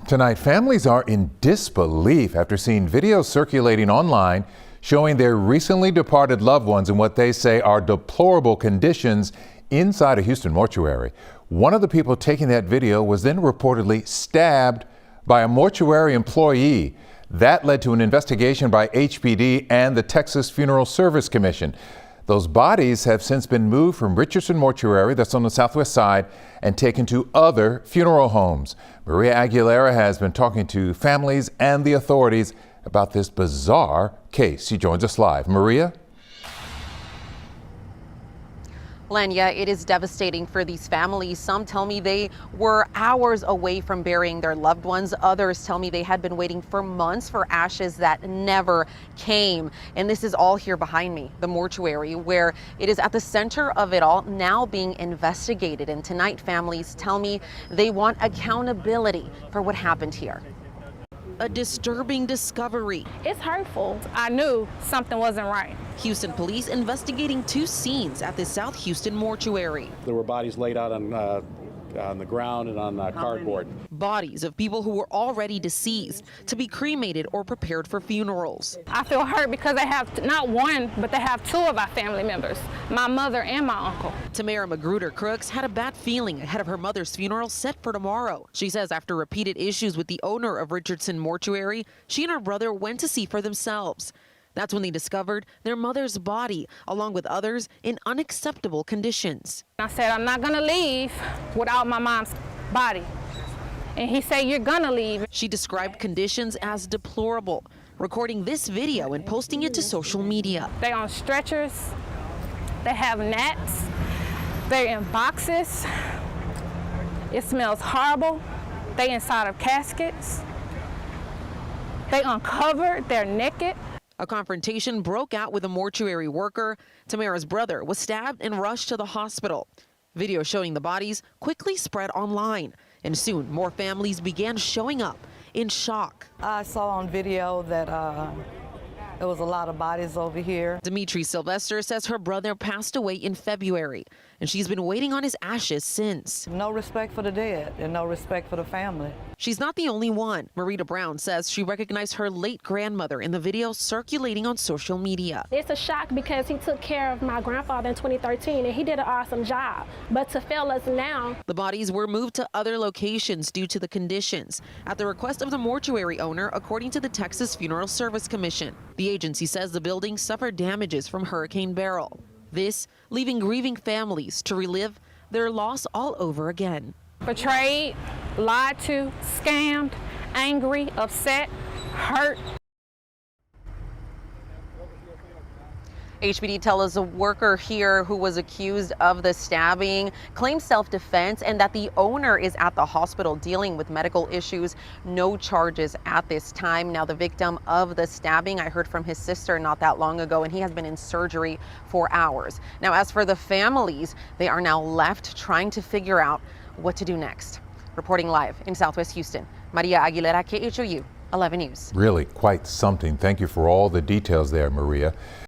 Tonight, families are in disbelief after seeing videos circulating online showing their recently departed loved ones in what they say are deplorable conditions inside a Houston mortuary. One of the people taking that video was then reportedly stabbed by a mortuary employee. That led to an investigation by HPD and the Texas Funeral Service Commission. Those bodies have since been moved from Richardson Mortuary, that's on the southwest side, and taken to other funeral homes. Maria Aguilera has been talking to families and the authorities about this bizarre case. She joins us live. Maria? Lenya, it is devastating for these families. Some tell me they were hours away from burying their loved ones. Others tell me they had been waiting for months for ashes that never came. And this is all here behind me, the mortuary, where it is at the center of it all, now being investigated. And tonight, families tell me they want accountability for what happened here. A disturbing discovery. It's hurtful. I knew something wasn't right. Houston police investigating two scenes at the South Houston mortuary. There were bodies laid out on the ground and on cardboard. Bodies of people who were already deceased to be cremated or prepared for funerals. I feel hurt because they have not one, but they have two of our family members, my mother and my uncle. Tamara Magruder Crooks had a bad feeling ahead of her mother's funeral set for tomorrow. She says after repeated issues with the owner of Richardson Mortuary, she and her brother went to see for themselves. That's when they discovered their mother's body, along with others in unacceptable conditions. I said, I'm not gonna leave without my mom's body. And he said, you're gonna leave. She described conditions as deplorable, recording this video and posting it to social media. They're on stretchers, they have nets, they're in boxes. It smells horrible. They inside of caskets. They uncovered, they're naked. A confrontation broke out with a mortuary worker. Tamara's brother was stabbed and rushed to the hospital. Video showing the bodies quickly spread online, and soon more families began showing up in shock. I saw on video that there was a lot of bodies over here. Dimitri Sylvester says her brother passed away in February, and she's been waiting on his ashes since. No respect for the dead and no respect for the family. She's not the only one. Marita Brown says she recognized her late grandmother in the video circulating on social media. It's a shock because he took care of my grandfather in 2013 and he did an awesome job. But to fail us now. The bodies were moved to other locations due to the conditions at the request of the mortuary owner, according to the Texas Funeral Service Commission. The agency says the building suffered damages from Hurricane Beryl. This leaving grieving families to relive their loss all over again. Betrayed, lied to, scammed, angry, upset, hurt. HPD tells a worker here who was accused of the stabbing claims self-defense and that the owner is at the hospital dealing with medical issues. No charges at this time. Now, the victim of the stabbing, I heard from his sister not that long ago, and he has been in surgery for hours. Now, as for the families, they are now left trying to figure out what to do next. Reporting live in Southwest Houston, Maria Aguilera, KHOU 11 News. Really quite something. Thank you for all the details there, Maria.